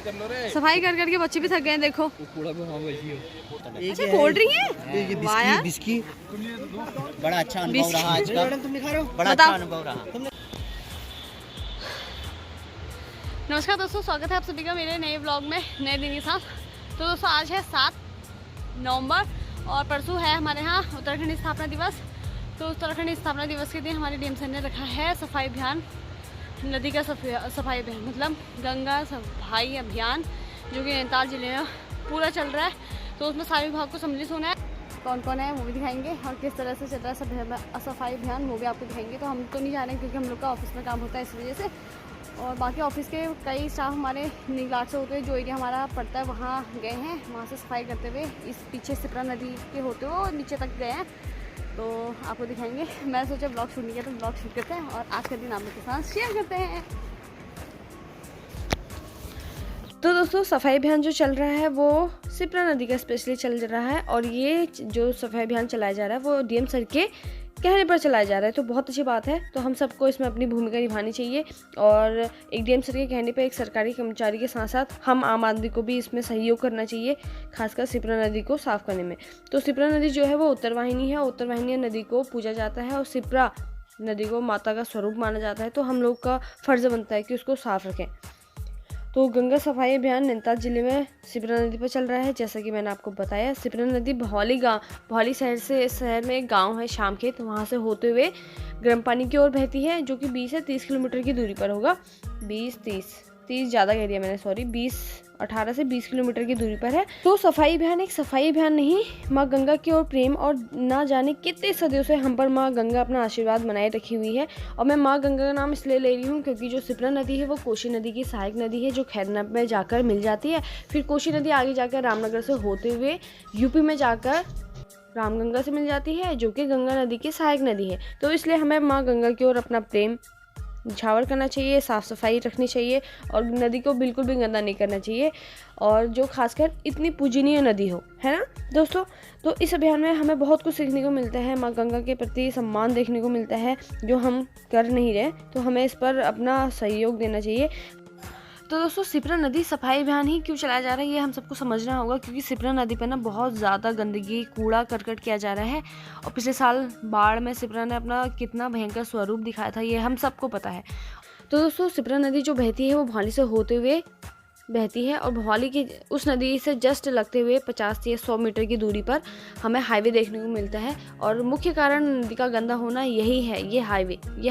सफाई कर करके बच्चे भी थक गए हैं, देखो। अच्छा कोल्ड ड्रिंक है, वाह यार। बड़ा अच्छा अनुभव रहा आज का, बड़ा अच्छा अनुभव रहा। नमस्कार दोस्तों, स्वागत है आप सभी का मेरे नए ब्लॉग में, नए दिन के साथ। तो दोस्तों आज है 7 नवंबर और परसों है हमारे यहाँ उत्तराखंड स्थापना दिवस। तो उत्तराखंड स्थापना दिवस के दिन हमारे डीएम सर ने रखा है सफाई अभियान, नदी का सफाई अभियान, मतलब गंगा सफाई अभियान, जो कि नैनीताल जिले में पूरा चल रहा है। तो उसमें सारे विभाग को सम्मिलित होना है, कौन कौन है वो भी दिखाएंगे और किस तरह से चल रहा है सफाई अभियान वो भी आपको दिखाएंगे। तो हम तो नहीं जा रहे हैं क्योंकि हम लोग का ऑफिस में काम होता है इस वजह से, और बाकी ऑफिस के कई स्टाफ हमारे नीलाट से होते हुए जो एरिया हमारा पड़ता है वहाँ गए हैं, वहाँ से सफाई करते हुए इस पीछे सिपरा नदी के होते हुए नीचे तक गए हैं। तो आपको दिखाएंगे। मैं सोचा ब्लॉग शूट नहीं किया तो ब्लॉग शूट करते हैं और आज का दिन आप लोग के साथ शेयर करते हैं। तो दोस्तों सफाई अभियान जो चल रहा है वो सिपरा नदी का स्पेशली चल रहा है, और ये जो सफाई अभियान चलाया जा रहा है वो डीएम सर के कहने पर चलाया जा रहा है। तो बहुत अच्छी बात है। तो हम सबको इसमें अपनी भूमिका निभानी चाहिए, और एक डीएम सर के कहने पर एक सरकारी कर्मचारी के साथ साथ हम आम आदमी को भी इसमें सहयोग करना चाहिए, खासकर सिपरा नदी को साफ करने में। तो सिपरा नदी जो है वो उत्तरवाहिनी है, उत्तरवाहिनी नदी को पूजा जाता है और सिपरा नदी को माता का स्वरूप माना जाता है। तो हम लोग का फर्ज बनता है कि उसको साफ रखें। तो गंगा सफाई अभियान नैनीताल जिले में सिपरा नदी पर चल रहा है। जैसा कि मैंने आपको बताया, सिपरा नदी भौली शहर में एक गांव है शामखेत, वहां से होते हुए गर्म पानी की ओर बहती है, जो कि 20 से 30 किलोमीटर की दूरी पर होगा। 30 ज़्यादा कह दिया मैंने, 18 से 20 किलोमीटर की दूरी पर है। तो सफाई अभियान एक सफाई अभियान नहीं, माँ गंगा की ओर प्रेम और ना जाने कितने सदियों से हम पर माँ गंगा अपना आशीर्वाद बनाए रखी हुई है। और मैं माँ गंगा का नाम इसलिए ले रही हूँ क्योंकि जो सिपरा नदी है वो कोसी नदी की सहायक नदी है, जो खैरना में जाकर मिल जाती है। फिर कोसी नदी आगे जाकर रामनगर से होते हुए यूपी में जाकर रामगंगा से मिल जाती है, जो कि गंगा नदी की सहायक नदी है। तो इसलिए हमें माँ गंगा की ओर अपना प्रेम झावर करना चाहिए, साफ़ सफाई रखनी चाहिए और नदी को बिल्कुल भी गंदा नहीं करना चाहिए, और जो खासकर इतनी पूजनीय नदी हो, है ना दोस्तों। तो इस अभियान में हमें बहुत कुछ सीखने को मिलता है, माँ गंगा के प्रति सम्मान देखने को मिलता है, जो हम कर नहीं रहे। तो हमें इस पर अपना सहयोग देना चाहिए। तो दोस्तों सिपरा नदी सफाई अभियान ही क्यों चलाया जा रहा है ये हम सबको समझना होगा, क्योंकि सिपरा नदी पर ना बहुत ज़्यादा गंदगी, कूड़ा करकट किया जा रहा है। और पिछले साल बाढ़ में सिपरा ने अपना कितना भयंकर स्वरूप दिखाया था, ये हम सबको पता है। तो दोस्तों सिपरा नदी जो बहती है वो भौली से होते हुए बहती है, और भौली की उस नदी से जस्ट लगते हुए 50 या 100 मीटर की दूरी पर हमें हाईवे देखने को मिलता है। और मुख्य कारण नदी का गंदा होना यही है, ये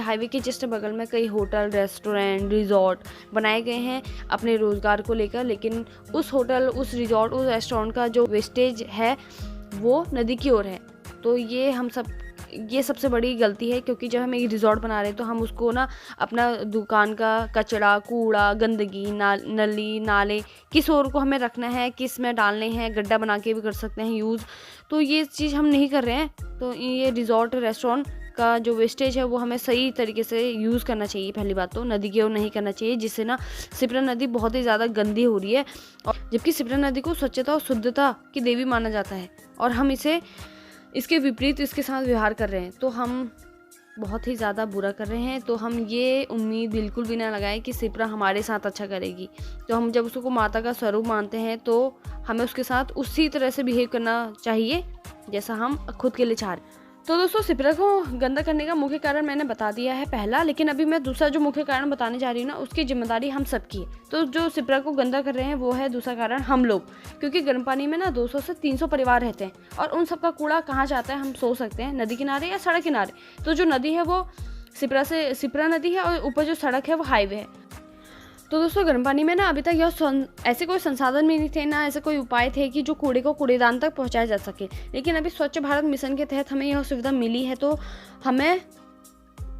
हाईवे के जस्ट बगल में कई होटल, रेस्टोरेंट, रिजॉर्ट बनाए गए हैं अपने रोज़गार को लेकर, लेकिन उस होटल, उस रिजॉर्ट, उस रेस्टोरेंट का जो वेस्टेज है वो नदी की ओर है। तो ये सबसे बड़ी गलती है, क्योंकि जब हम एक रिजॉर्ट बना रहे हैं तो हम उसको ना अपना दुकान का कचरा, कूड़ा, गंदगी, नली नाले किस ओर को हमें रखना है, किस में डालने हैं, गड्ढा बना के भी कर सकते हैं यूज़। तो ये चीज़ हम नहीं कर रहे हैं। तो ये रिजॉर्ट, रेस्टोरेंट का जो वेस्टेज है वो हमें सही तरीके से यूज़ करना चाहिए। पहली बात तो नदी की ओर नहीं करना चाहिए, जिससे ना सिपरा नदी बहुत ही ज़्यादा गंदी हो रही है, और जबकि सिपरा नदी को स्वच्छता और शुद्धता की देवी माना जाता है, और हम इसके विपरीत इसके साथ व्यवहार कर रहे हैं। तो हम बहुत ही ज़्यादा बुरा कर रहे हैं। तो हम ये उम्मीद बिल्कुल भी ना लगाएं कि सिपरा हमारे साथ अच्छा करेगी। तो हम जब उसको माता का स्वरूप मानते हैं तो हमें उसके साथ उसी तरह से बिहेव करना चाहिए जैसा हम खुद के लिए चाह रहे हैं। तो दोस्तों सिपरा को गंदा करने का मुख्य कारण मैंने बता दिया है पहला, लेकिन अभी मैं दूसरा जो मुख्य कारण बताने जा रही हूँ ना, उसकी जिम्मेदारी हम सबकी है। तो जो सिपरा को गंदा कर रहे हैं वो है दूसरा कारण हम लोग, क्योंकि गर्म पानी में ना 200 से 300 परिवार रहते हैं, और उन सबका कूड़ा कहाँ जाता है हम सोच सकते हैं, नदी किनारे या सड़क किनारे। तो जो नदी है वो सिपरा नदी है, और ऊपर जो सड़क है वो हाईवे है। तो दोस्तों गर्म पानी में ना अभी तक ऐसे कोई संसाधन भी नहीं थे, ना ऐसे कोई उपाय थे कि जो कूड़े को कूड़ेदान तक पहुंचाया जा सके। लेकिन अभी स्वच्छ भारत मिशन के तहत हमें यह सुविधा मिली है, तो हमें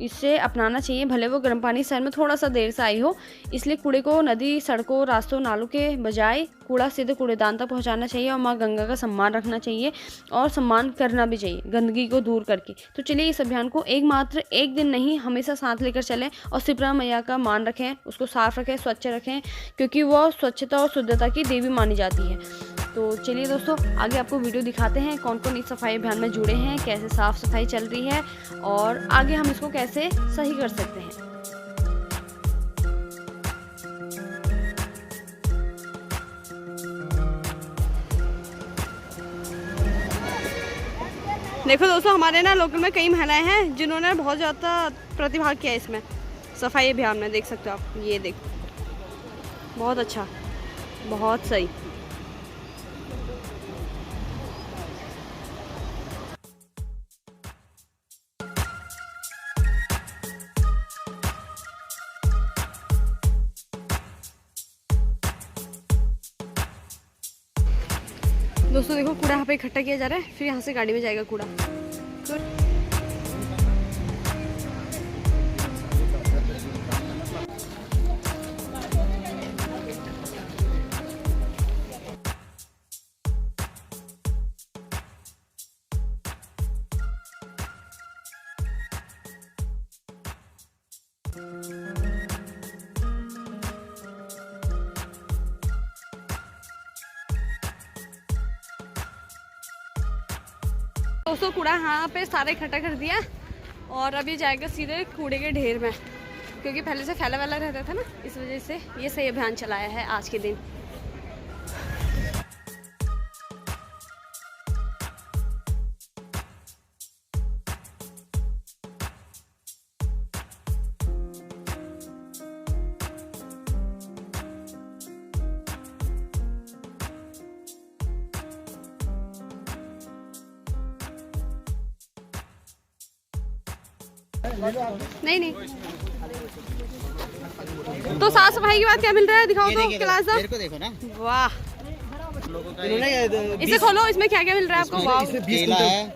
इसे अपनाना चाहिए। भले वो गर्म पानी शहर में थोड़ा सा देर से आई हो, इसलिए कूड़े को नदी, सड़कों, रास्तों, नालों के बजाय कूड़ा सीधे कूड़ेदान तक पहुंचाना चाहिए, और माँ गंगा का सम्मान रखना चाहिए और सम्मान करना भी चाहिए गंदगी को दूर करके। तो चलिए इस अभियान को एक दिन नहीं, हमेशा साथ लेकर चलें और सिपरा मैया का मान रखें, उसको साफ रखें, स्वच्छ रखें, क्योंकि वह स्वच्छता और शुद्धता की देवी मानी जाती है। तो चलिए दोस्तों आगे आपको वीडियो दिखाते हैं कौन कौन इस सफाई अभियान में जुड़े हैं, कैसे साफ सफाई चल रही है और आगे हम इसको कैसे सही कर सकते हैं। देखो दोस्तों, हमारे ना लोकल में कई महिलाएं हैं जिन्होंने बहुत ज़्यादा प्रतिभाग किया है इसमें सफाई अभियान में। देख सकते हो आप, ये देखो, बहुत अच्छा, बहुत सही। दोस्तों देखो, कूड़ा यहाँ पे इकट्ठा किया जा रहा है, फिर यहाँ से गाड़ी में जाएगा कूड़ा। दोस्तों कूड़ा यहाँ पे सारा इकट्ठा कर दिया और अब ये जाएगा सीधे कूड़े के ढेर में, क्योंकि पहले से फैला वाला रहता था ना, इस वजह से ये सही अभियान चलाया है आज के दिन। नहीं तो साफ सफाई की बात क्या मिल रहा है, दिखाओ तो क्लास। मेरे को देखो ना, वाह, इसे खोलो, इसमें क्या क्या मिल रहा है आपको? वाह, केला है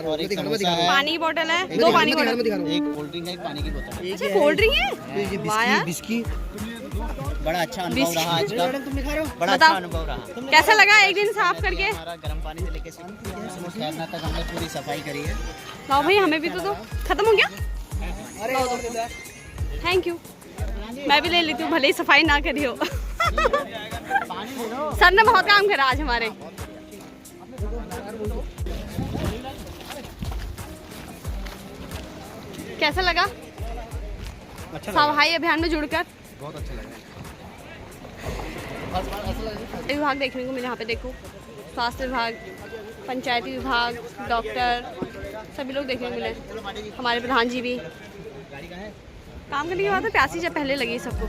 और एक समोसा है, पानी की बोतल है, 2 पानी की बोतल, एक कोल्ड ड्रिंक है, एक पानी की बोतल है। अच्छा कोल्ड ड्रिंक है, वाह यार, बड़ा अच्छा अनुभव रहा आज का, बड़ा अच्छा अनुभव रहा। कैसा लगा एक दिन साफ करके? हमारा गर्म पानी से लेके ठहरना तक हमने पूरी सफाई करी है। लाओ भाई, हमें भी तो दो। खत्म हो गया? थैंक यू, मैं भी ले लेती हूँ, भले ही सफाई ना करी हो। सर ने बहुत काम करा आज हमारे। कैसा लगा सफाई अभियान में जुड़कर? बहुत अच्छा लगा। विभाग देखने को मिले यहाँ पे, देखो, स्वास्थ्य विभाग, पंचायती विभाग, डॉक्टर, सभी लोग देखने को मिले। हमारे प्रधान जी भी काम करने की बात है, प्यासी जब पहले लगी सबको।